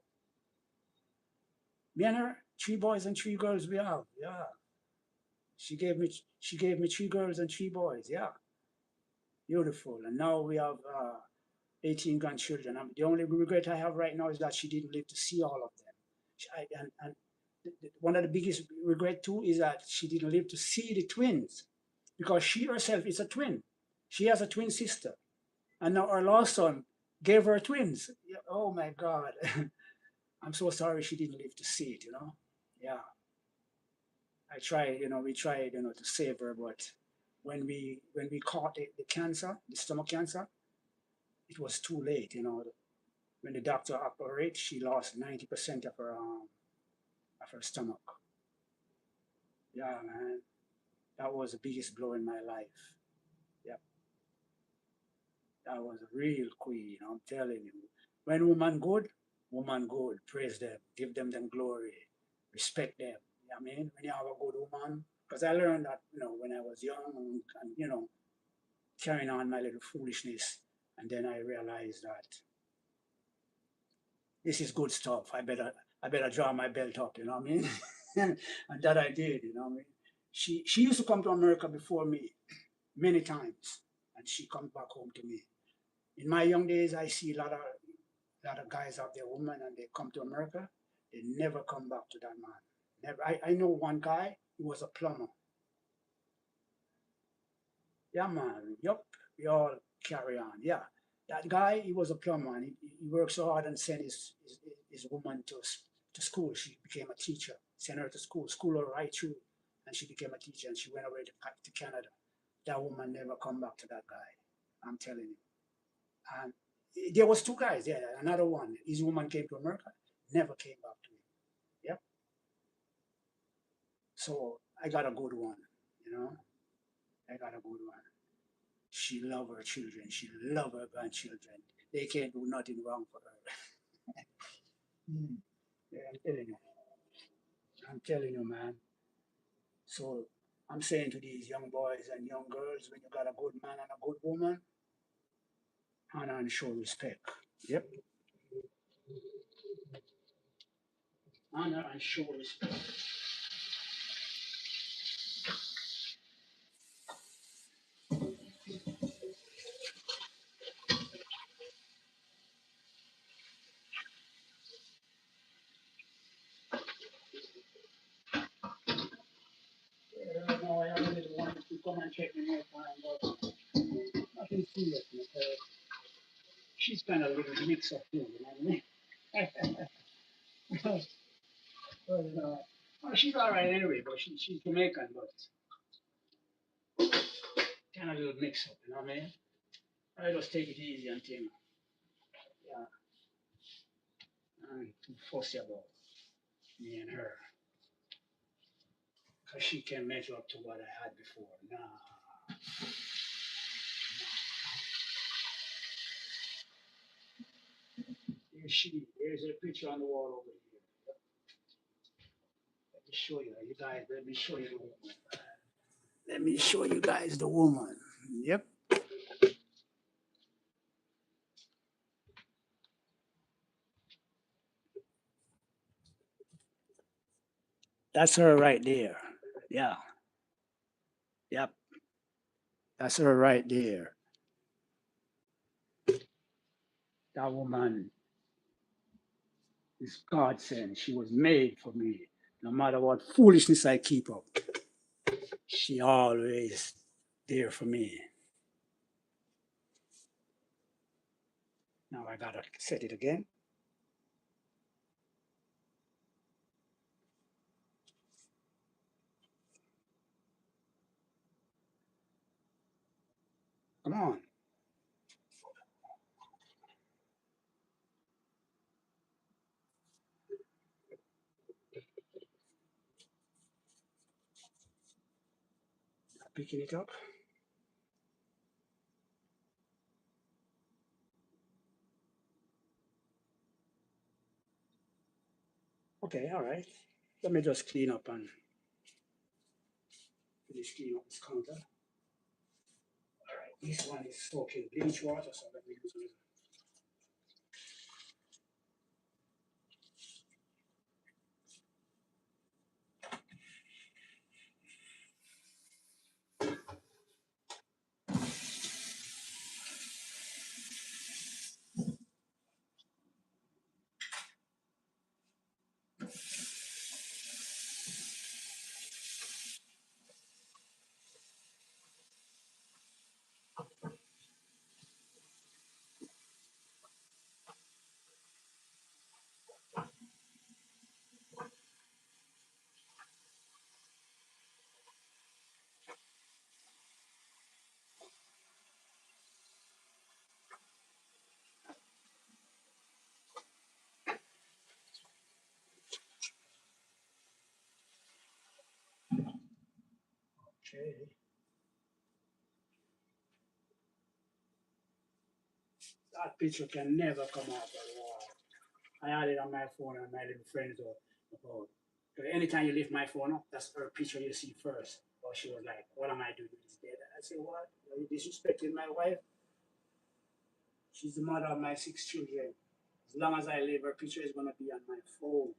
me and her, 3 boys and 3 girls we have. Yeah, she gave me 3 girls and 3 boys. Yeah, beautiful. And now we have 18 grandchildren. The only regret I have right now is that she didn't live to see all of them. And one of the biggest regret too is that she didn't live to see the twins, because she herself is a twin. She has a twin sister, and now her last son gave her twins. Yeah, oh my God, I'm so sorry she didn't live to see it. Yeah, I tried. We tried, to save her, but when we caught the cancer, the stomach cancer, it was too late. When the doctor operated, she lost 90% of her stomach. Yeah, man, that was the biggest blow in my life. Yeah, that was a real queen. I'm telling you. When woman good, praise them, give them glory, respect them. You know what I mean? When you have a good woman, because I learned that, when I was young and carrying on my little foolishness, and then I realized that this is good stuff. I better draw my belt up, you know what I mean? And that I did, you know what I mean? She used to come to America before me many times, and she comes back home to me. In my young days, I see a lot of guys have their woman and they come to America. They never come back to that man. Never. I know one guy. He was a plumber. Yeah, man. Yup. We all carry on. Yeah, that guy. He was a plumber, and he worked so hard and sent his woman to school. She became a teacher. Sent her to school her right through, and she became a teacher. And she went away to Canada. That woman never come back to that guy. I'm telling you. And there was 2 guys. Yeah, another one. His woman came to America, never came back to him. Yep. So I got a good one. You know, I got a good one. She love her children. She love her grandchildren. They can't do nothing wrong for her. Mm. Yeah, I'm telling you. I'm telling you, man. So I'm saying to these young boys and young girls, when you got a good man and a good woman, honor and show respect. Yep. Honor and show respect. Right now, I really wanted to come and check me my time, but nothing serious. She's kind of a little mix up too, you know what I mean? But, well, she's all right anyway, but she's Jamaican, but kind of a little mix up, you know what I mean? I just take it easy and thing. Yeah, I'm too fussy about me and her, because she can measure up to what I had before. Nah, here's a picture on the wall over here. Let me show you, you guys, let me show you the woman. Let me show you guys the woman. Yep, that's her right there. Yeah, yep, that's her right there. That woman is God sent. She was made for me. No matter what foolishness I keep up, she always there for me. Now I gotta set it again. Come on. picking it up. Okay, all right. Let me just clean up and finish cleaning up this counter. All right, this one is soaking bleach water, so let me use it. Okay. That picture can never come out at all. I had it on my phone and my little friends were about. Anytime you lift my phone up, that's her picture you see first. Or she was like, "What am I doing with this dead?" I said, "What? Are you disrespecting my wife? She's the mother of my 6 children. As long as I live, her picture is gonna be on my phone.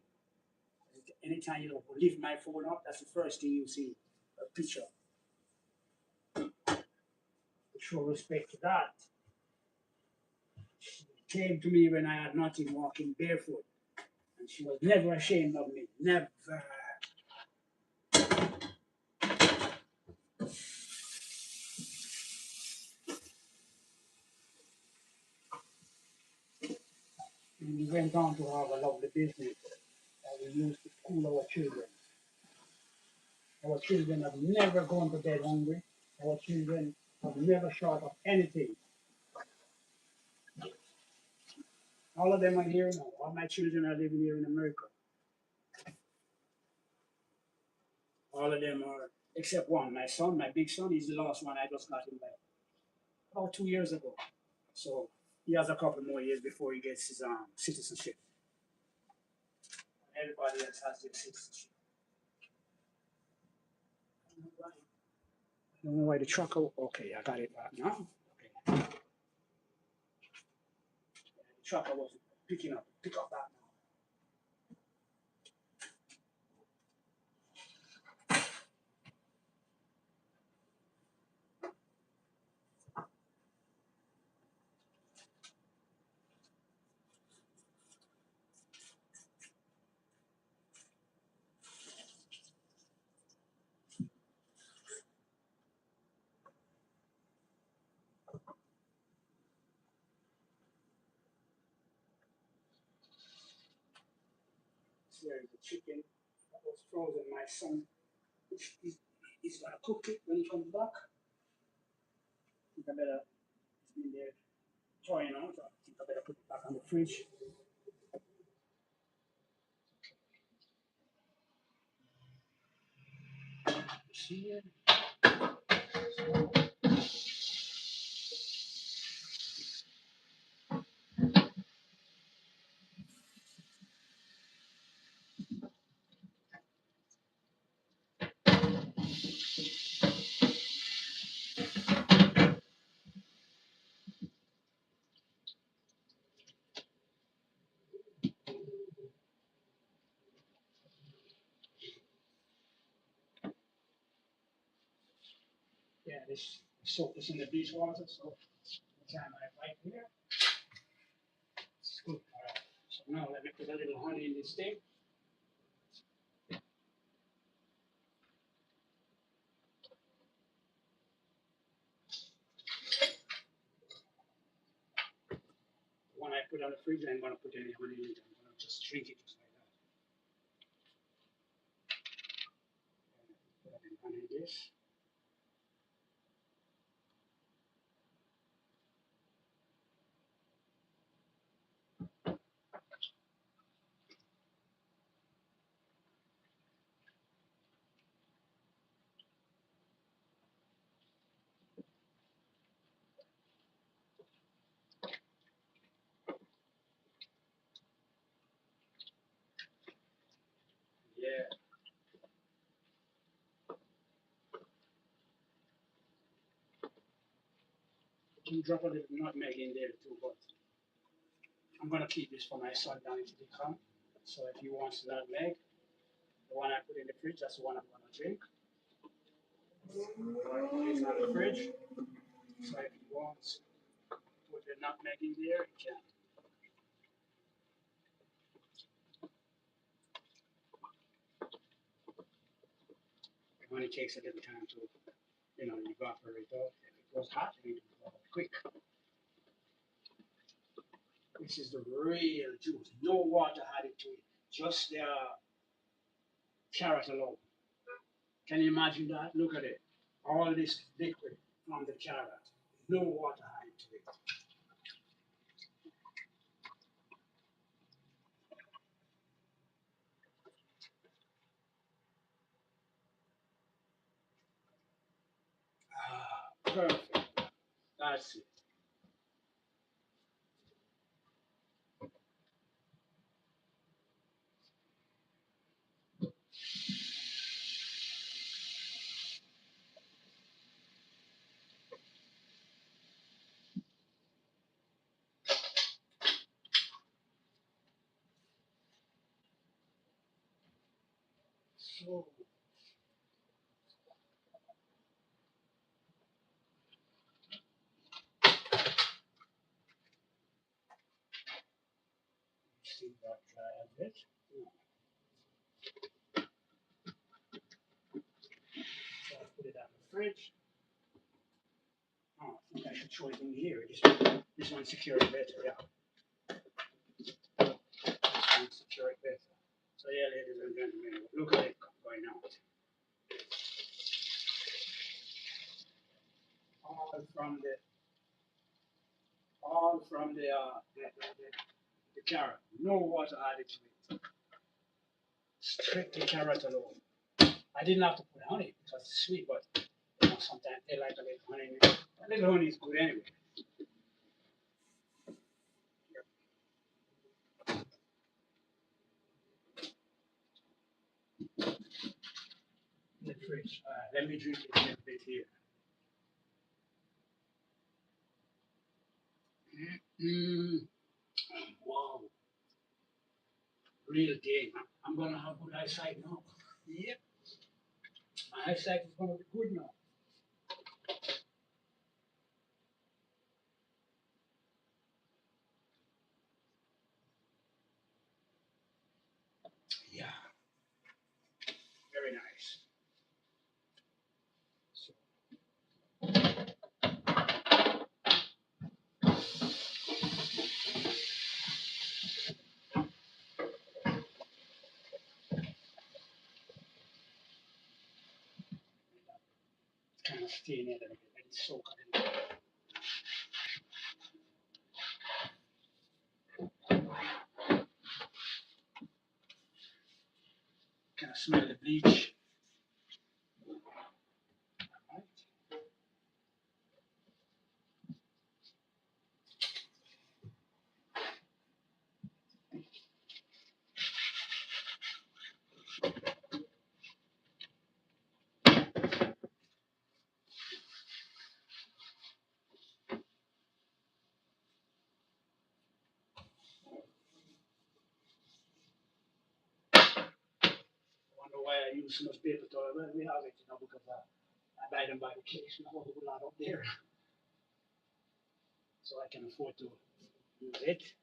Anytime you lift my phone up, that's the first thing you see, her picture. To show respect to that. She came to me when I had nothing, walking barefoot, and she was never ashamed of me. Never. And we went on to have a lovely business that we used to school our children. Our children have never gone to bed hungry. Our children have never short of anything. All of them are here now. All my children are living here in America. All of them are, except one. My son, my big son, he's the last one. I just got him back about 2 years ago. So he has a couple more years before he gets his citizenship. Everybody else has their citizenship. I don't know why the truck. Okay, I got it back now. Okay. The trucker was pick up that now. There is a chicken that was frozen. My son, he's gonna cook it when he comes back. I think I better, it's been there toying out. I think I better put it back on the fridge. See it? Yeah, this soak is in the beach water, so the time I wipe here, it's good. All right. So now let me put a little honey in this thing. When I put on the fridge, I'm gonna put any honey in it. I'm gonna just drink it just like that. Put any honey in this. can drop a little nutmeg in there too, but I'm gonna keep this for my son down until he come. So if he wants nutmeg, the one I put in the fridge, that's the one I'm gonna drink. I'm gonna put it in the fridge. So if he wants put the nutmeg in there, he can. It only takes a little time to, evaporate out. If it goes hot, it will go out quick. This is the real juice. No water added to it. Just the carrot alone. Can you imagine that? Look at it. All this liquid from the carrot. No water added to it. Perfect. That's it. So, see that dry a bit. So I put it on the fridge. Oh, I think I should show it in here. This one secure it better, yeah. This one secure it better. So yeah, ladies and gentlemen, look at it going out. All from the carrot. No water added to it. Strictly carrot alone. I didn't have to put honey because it's sweet, but sometimes they like a little honey in it. A little honey is good anyway. In the fridge. Let me drink it a little bit here. Mm, wow. Real game. I'm gonna have good eyesight now. Yep. My eyesight is gonna be good now. Yeah. Very nice. So, kind of stain it a little bit. Let it soak a little bit. Kind of smell the bleach. Right. I wonder why I use so much paper towel. Well, we have it, because I buy them by the case. We have a whole lot up there, so I can afford to use it.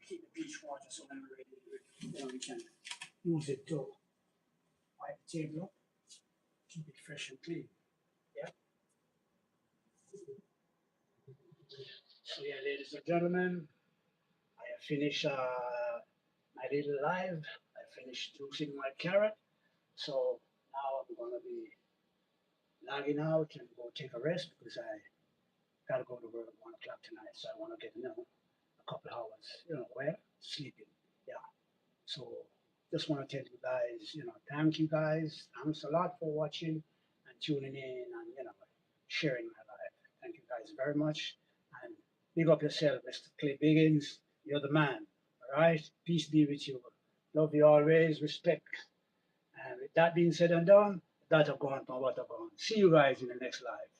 Keep the bleach water so when we're ready, we can use it to wipe the table up, keep it fresh and clean. Yeah. So yeah, ladies and gentlemen, I have finished my little live. I finished juicing my carrot. So now I'm gonna be logging out and go take a rest because I gotta go to work at 1 o'clock tonight. So I want to get a couple hours, where sleeping. Yeah. So just want to tell you guys, thank you guys. Thanks a lot for watching and tuning in and sharing my life. Thank you guys very much. And big up yourself, Mr. Clay Biggins. You're the man. All right. Peace be with you. Love you always. Respect. And with that being said and done, that have gone from what have gone. See you guys in the next live.